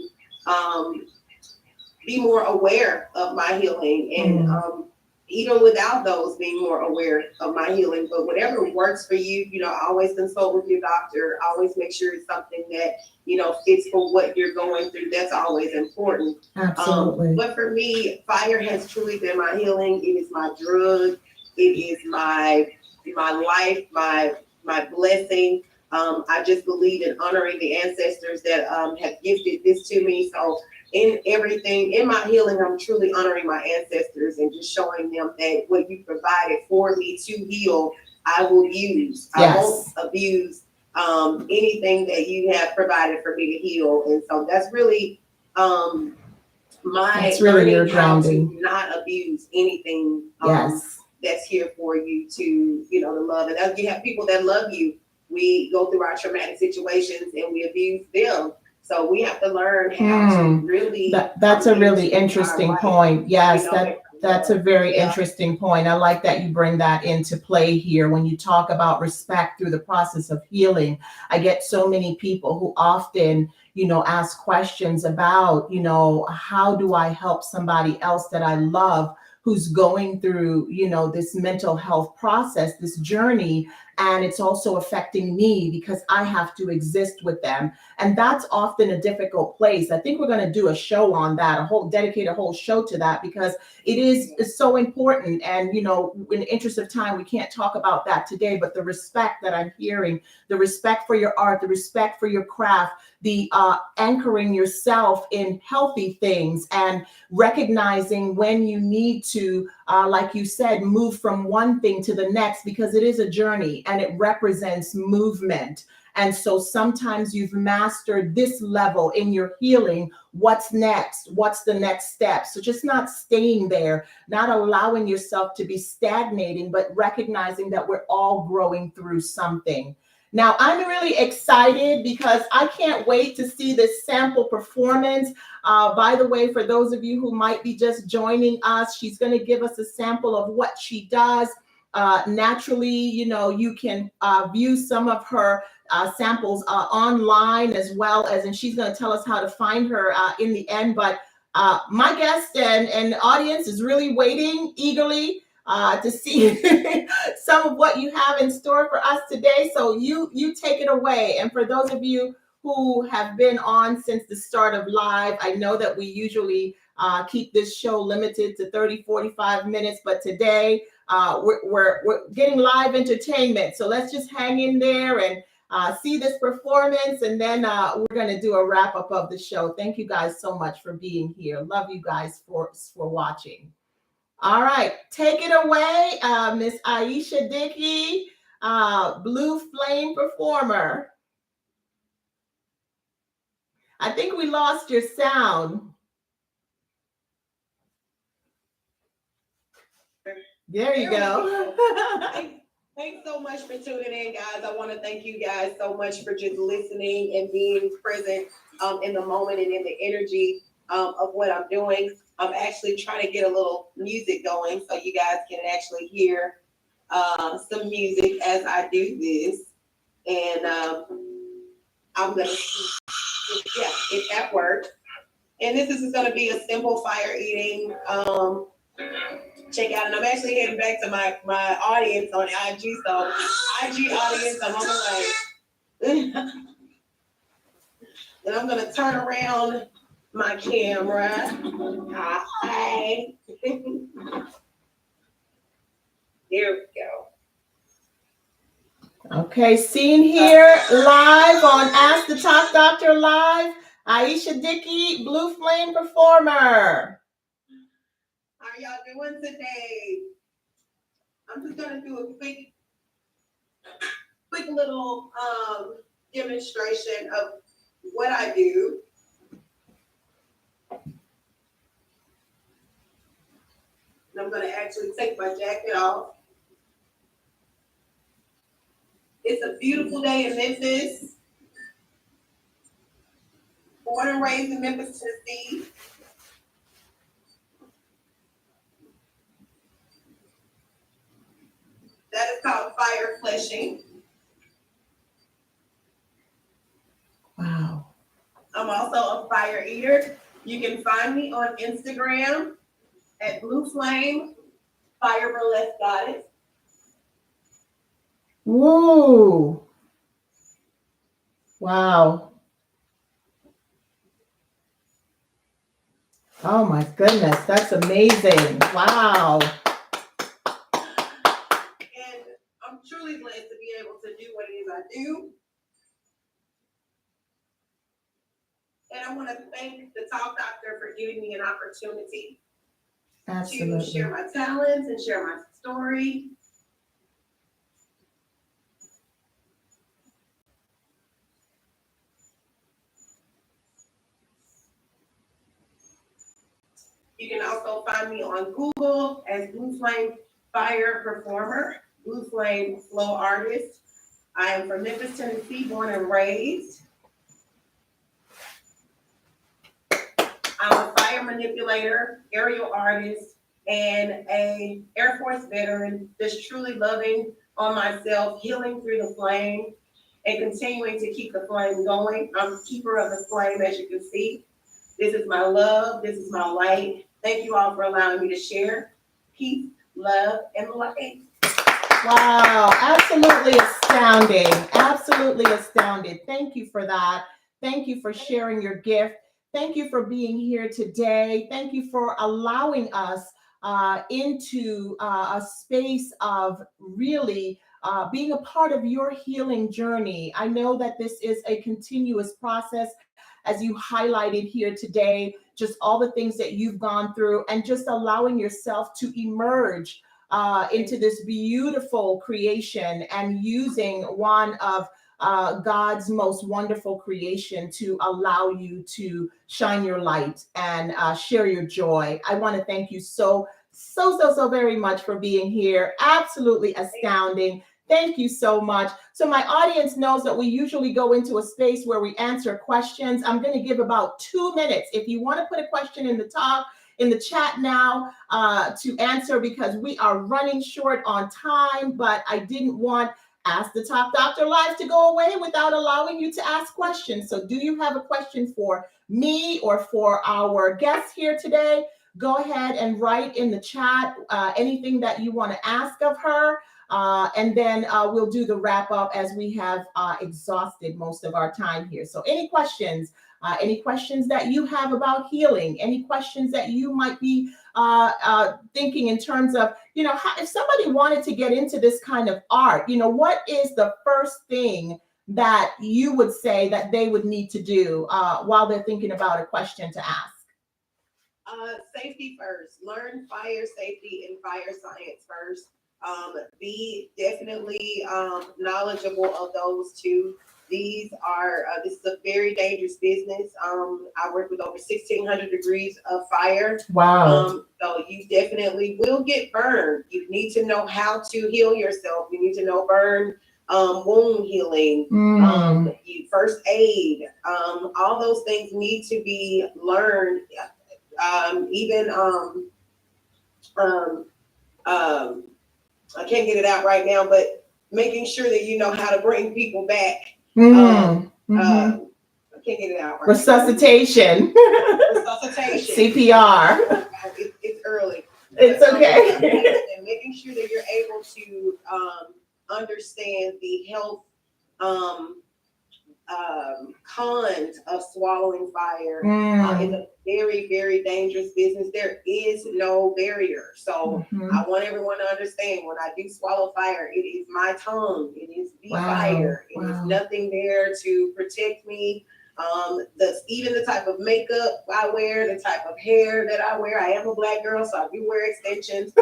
be more aware of my healing, and even without those, being more aware of my healing. But whatever works for you, always consult with your doctor. Always make sure it's something that fits for what you're going through. That's always important. Absolutely. But for me, fire has truly been my healing. It is my drug. It is my life, my blessing. I just believe in honoring the ancestors that have gifted this to me. So in everything, in my healing, I'm truly honoring my ancestors and just showing them that what you provided for me to heal, I will use. Yes. I won't abuse anything that you have provided for me to heal. And so that's really that's really your grounding. To not abuse anything Yes. that's here for you to, to love. And as you have people that love you, we go through our traumatic situations and we abuse them. So we have to learn how to really. That's a really interesting point. Yes, that's a very interesting point. I like that you bring that into play here when you talk about respect through the process of healing. I get so many people who often, ask questions about, how do I help somebody else that I love who's going through, this mental health process, this journey, and it's also affecting me because I have to exist with them. And that's often a difficult place. I think we're going to do a show on that, dedicate a whole show to that, because it's so important. And, in the interest of time, we can't talk about that today, but the respect that I'm hearing, the respect for your art, the respect for your craft, the anchoring yourself in healthy things, and recognizing when you need to, like you said, move from one thing to the next, because it is a journey and it represents movement. And so sometimes you've mastered this level in your healing. What's next? What's the next step? So just not staying there, not allowing yourself to be stagnating, but recognizing that we're all growing through something. Now, I'm really excited because I can't wait to see this sample performance. By the way, for those of you who might be just joining us, she's going to give us a sample of what she does. Naturally, you can view some of her samples online as well as, and she's going to tell us how to find her in the end. But my guest and audience is really waiting eagerly to see some of what you have in store for us today. So you take it away. And for those of you who have been on since the start of live, I know that we usually keep this show limited to 30-45 minutes, but today we're getting live entertainment. So let's just hang in there and see this performance, and then we're going to do a wrap up of the show. Thank you guys so much for being here. Love you guys for watching. All right, take it away, Miss Aisha Dickey, Blue Flame performer. I think we lost your sound. There you go. Thanks so much for tuning in, guys. I want to thank you guys so much for just listening and being present in the moment and in the energy of what I'm doing. I'm actually trying to get a little music going so you guys can actually hear some music as I do this. And I'm going to, yeah, it's at work. And this is going to be a simple fire eating check out. And I'm actually heading back to my audience on IG. So IG audience, I'm on the way. And I'm going to turn around my camera. Hi. There we go. Okay, seen here live on Ask the Talk Doctor Live, Aisha Dickey, Blue Flame Performer. How are y'all doing today? I'm just gonna do a quick little demonstration of what I do. And I'm gonna actually take my jacket off. It's a beautiful day in Memphis. Born and raised in Memphis, Tennessee. That is called fire fleshing. Wow. I'm also a fire eater. You can find me on Instagram at Blue Flame Fire Burlesque Goddess. Woo. Wow. Oh my goodness, that's amazing. Wow. And I'm truly blessed to be able to do what it is I do. And I want to thank the Talk Doctor for giving me an opportunity Absolutely. to share my talents and share my story. You can also find me on Google as Blue Flame Fire Performer, Blue Flame Flow Artist. I am from Memphis, Tennessee, born and raised. I'm a fire manipulator, aerial artist, and an Air Force veteran that's truly loving on myself, healing through the flame, and continuing to keep the flame going. I'm a keeper of the flame, as you can see. This is my love. This is my light. Thank you all for allowing me to share. Peace, love, and light. Wow, absolutely astounding. Absolutely astounded. Thank you for that. Thank you for sharing your gift. Thank you for being here today. Thank you for allowing us into a space of really being a part of your healing journey. I know that this is a continuous process, as you highlighted here today, just all the things that you've gone through and just allowing yourself to emerge into this beautiful creation and using one of God's most wonderful creation to allow you to shine your light and share your joy. I want to thank you so very much for being here. Absolutely astounding. Thank you so much. So my audience knows that we usually go into a space where we answer questions. I'm going to give about 2 minutes. If you want to put a question in the chat now to answer, because we are running short on time, but I didn't want Ask the Talk Doctor Live to go away without allowing you to ask questions. So do you have a question for me or for our guests here today? Go ahead and write in the chat anything that you want to ask of her. And then we'll do the wrap up as we have exhausted most of our time here. So any questions that you have about healing, any questions that you might be thinking in terms of, if somebody wanted to get into this kind of art, what is the first thing that you would say that they would need to do while they're thinking about a question to ask? Safety first. Learn fire safety and fire science first. Be definitely knowledgeable of those two. This is a very dangerous business. I work with over 1,600 degrees of fire. Wow. So you definitely will get burned. You need to know how to heal yourself. You need to know burn wound healing, first aid. All those things need to be learned. I can't get it out right now, but making sure that you know how to bring people back. I can't can't get it out right. Resuscitation. Resuscitation. CPR. It's early. It's okay. And making sure that you're able to understand the health cons of swallowing fire. It's a very, very dangerous business. There is no barrier. So I want everyone to understand, when I do swallow fire, it is my tongue. It is the fire. It is nothing there to protect me. Even the type of makeup I wear, the type of hair that I wear. I am a Black girl, so I do wear extensions.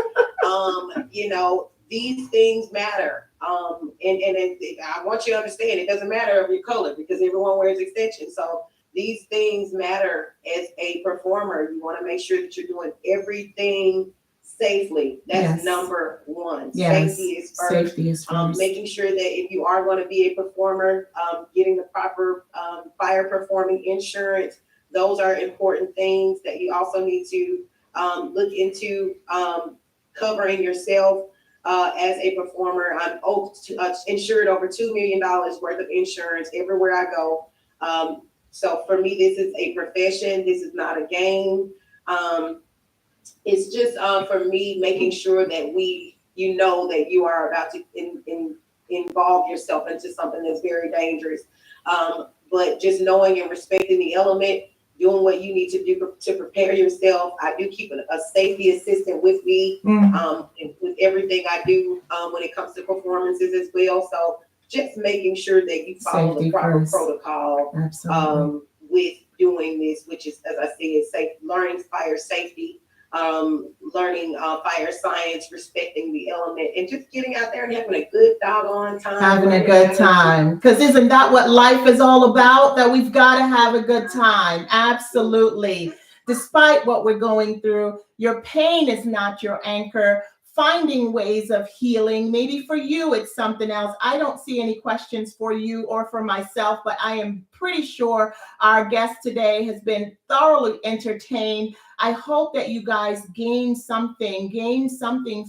These things matter. I want you to understand, it doesn't matter of your color, because everyone wears extensions. So these things matter as a performer. You want to make sure that you're doing everything safely. That's number one. Yes. Safety is first. Safety is first. Making sure that if you are going to be a performer, getting the proper fire performing insurance. Those are important things that you also need to look into, covering yourself as a performer. I'm insured over $2 million worth of insurance everywhere I go. So for me, this is a profession. This is not a game. It's just for me, making sure that that you are about to involve yourself into something that's very dangerous. But just knowing and respecting the element, doing what you need to do to prepare yourself. I do keep a safety assistant with me, and with everything I do when it comes to performances as well. So just making sure that you follow Safety the proper first. protocol with doing this, which is, as I said, learning fire safety, learning fire science, respecting the element, and just getting out there and having a good doggone time. Having a good time. Because isn't that what life is all about? That we've got to have a good time. Absolutely. Despite what we're going through, your pain is not your anchor. Finding ways of healing. Maybe for you, it's something else. I don't see any questions for you or for myself, but I am pretty sure our guest today has been thoroughly entertained. I hope that you guys gain something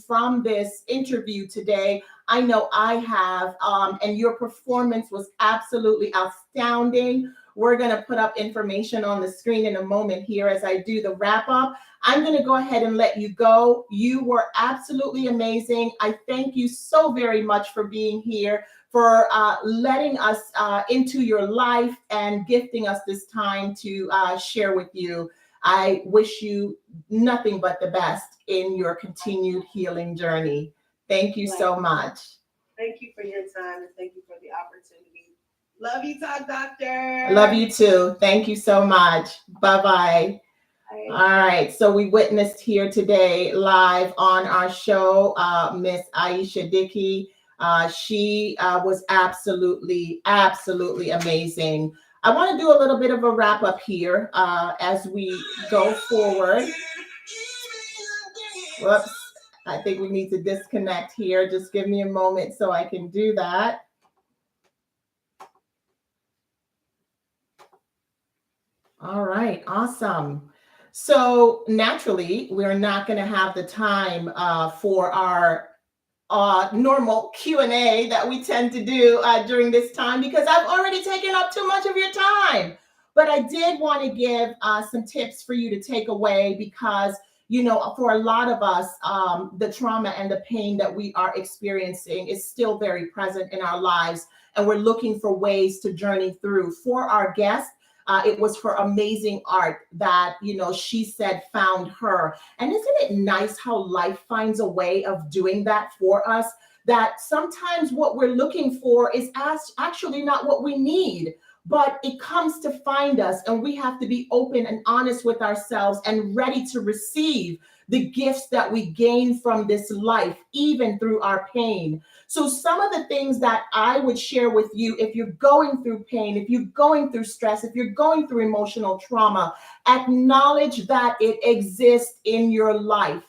from this interview today. I know I have, and your performance was absolutely astounding. We're going to put up information on the screen in a moment here as I do the wrap up. I'm going to go ahead and let you go. You were absolutely amazing. I thank you so very much for being here, for letting us into your life and gifting us this time to share with you. I wish you nothing but the best in your continued healing journey. Thank you so much. Thank you for your time, and thank you for the opportunity. Love you, Talk Doctor. Love you too. Thank you so much. Bye-bye. All right, so we witnessed here today live on our show, Miss Aisha Dickey. She was absolutely amazing. I want to do a little bit of a wrap up here as we go forward. Whoops, I think we need to disconnect here. Just give me a moment so I can do that. All right, awesome. So naturally, we're not going to have the time for our normal Q&A that we tend to do during this time, because I've already taken up too much of your time. But I did want to give some tips for you to take away, because, for a lot of us, the trauma and the pain that we are experiencing is still very present in our lives, and we're looking for ways to journey through. For our guest, it was her amazing art that, she said found her. And isn't it nice how life finds a way of doing that for us? That sometimes what we're looking for is actually not what we need, but it comes to find us, and we have to be open and honest with ourselves and ready to receive the gifts that we gain from this life, even through our pain. So some of the things that I would share with you, if you're going through pain, if you're going through stress, if you're going through emotional trauma, acknowledge that it exists in your life.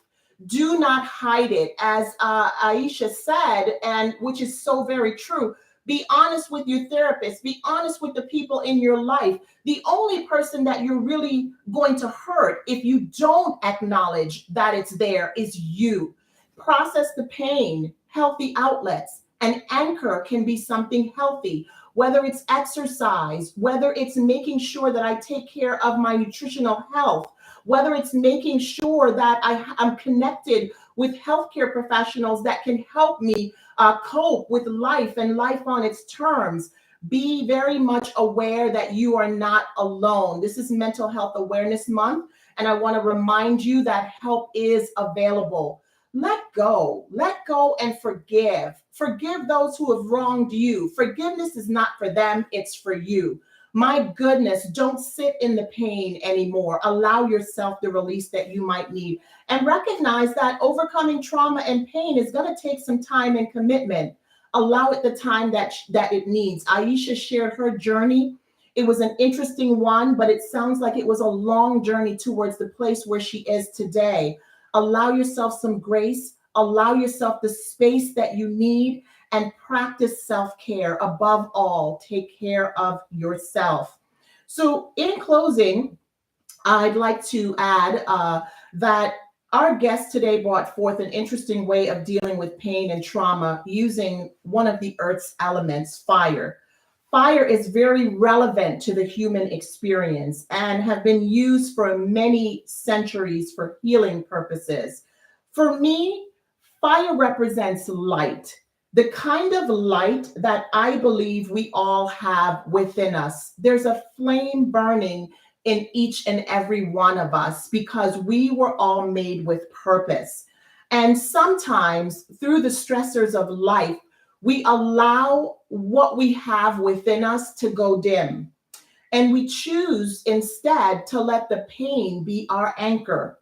Do not hide it. As Aisha said, and which is so very true, be honest with your therapist. Be honest with the people in your life. The only person that you're really going to hurt if you don't acknowledge that it's there is you. Process the pain, healthy outlets. An anchor can be something healthy. whether it's exercise, whether it's making sure that I take care of my nutritional health, whether it's making sure that I'm connected with healthcare professionals that can help me cope with life and life on its terms. Be very much aware that you are not alone. This is Mental Health Awareness Month, and I want to remind you that help is available. Let go and forgive. Forgive those who have wronged you. Forgiveness is not for them, it's for you. My goodness, don't sit in the pain anymore. Allow yourself the release that you might need. And recognize that overcoming trauma and pain is going to take some time and commitment. Allow it the time that it needs. Aisha shared her journey. It was an interesting one, but it sounds like it was a long journey towards the place where she is today. Allow yourself some grace. Allow yourself the space that you need, and practice self-care. Above all, take care of yourself. So in closing, I'd like to add that our guest today brought forth an interesting way of dealing with pain and trauma using one of the earth's elements, fire. Fire is very relevant to the human experience and have been used for many centuries for healing purposes. For me, fire represents light, the kind of light that I believe we all have within us. There's a flame burning in each and every one of us because we were all made with purpose. And sometimes through the stressors of life, we allow what we have within us to go dim. And we choose instead to let the pain be our anchor.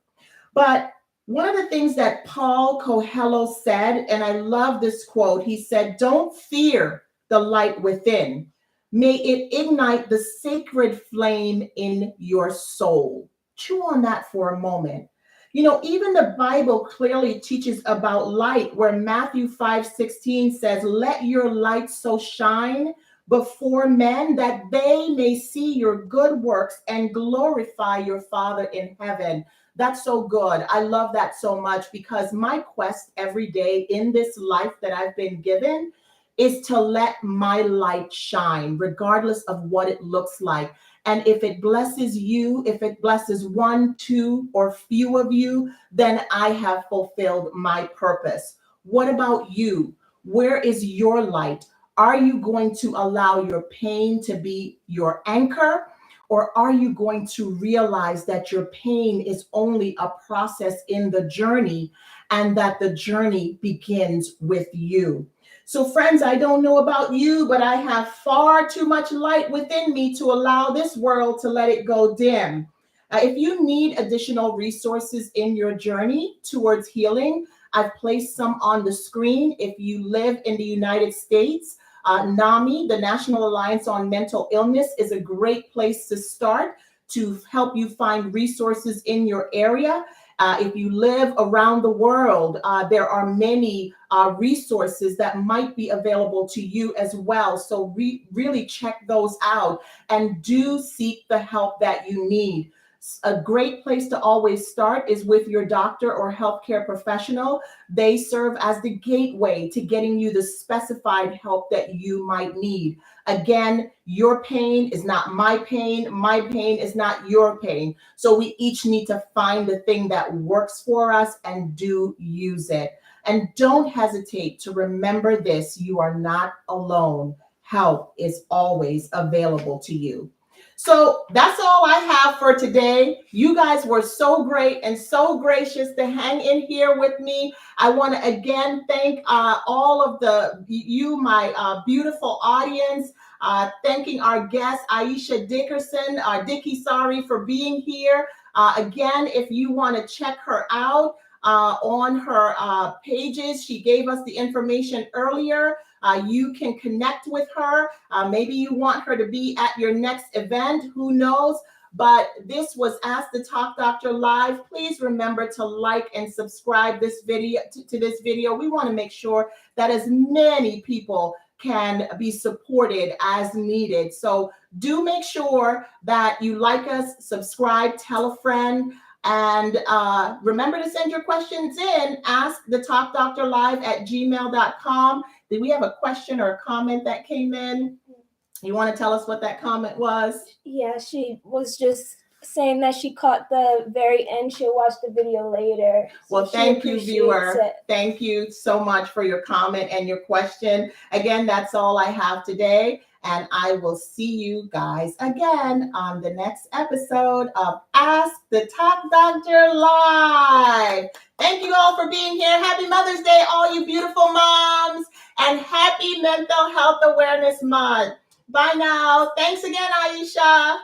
But one of the things that Paul Coelho said, and I love this quote, he said, "Don't fear the light within. May it ignite the sacred flame in your soul." Chew on that for a moment. You know, even the Bible clearly teaches about light, where Matthew 5:16 says, "Let your light so shine before men that they may see your good works and glorify your Father in heaven." That's so good. I love that so much because my quest every day in this life that I've been given is to let my light shine, regardless of what it looks like. And if it blesses you, if it blesses one, two, or few of you, then I have fulfilled my purpose. What about you? Where is your light? Are you going to allow your pain to be your anchor? Or are you going to realize that your pain is only a process in the journey and that the journey begins with you? So, friends, I don't know about you, but I have far too much light within me to allow this world to let it go dim. If you need additional resources in your journey towards healing, I've placed some on the screen. If you live in the United States, NAMI, the National Alliance on Mental Illness, is a great place to start to help you find resources in your area. If you live around the world, there are many resources that might be available to you as well. So really check those out and do seek the help that you need. A great place to always start is with your doctor or healthcare professional. They serve as the gateway to getting you the specified help that you might need. Again, your pain is not my pain is not your pain. So we each need to find the thing that works for us and do use it. And don't hesitate to remember this: you are not alone. Help is always available to you. So that's all I have for today. You guys were so great and so gracious to hang in here with me. I want to again thank all of my beautiful audience. Thanking our guest, Aisha Dickerson, Dickie, for being here. Again, if you want to check her out on her pages, she gave us the information earlier. You can connect with her. Maybe you want her to be at your next event. Who knows? But this was Ask the Talk Doctor Live. Please remember to like and subscribe this video to this video. We want to make sure that as many people can be supported as needed. So do make sure that you like us, subscribe, tell a friend. And remember to send your questions in, askthetopdoctorlive@gmail.com. Did we have a question or a comment that came in? You want to tell us what that comment was? Yeah, she was just saying that she caught the very end. She'll watch the video later. Well, So thank you, viewer. it. Thank you so much for your comment and your question. Again, that's all I have today. And I will see you guys again on the next episode of Ask the Talk Doctor Live. Thank you all for being here. Happy Mother's Day, all you beautiful moms, and happy Mental Health Awareness Month. Bye now. Thanks again, Aisha.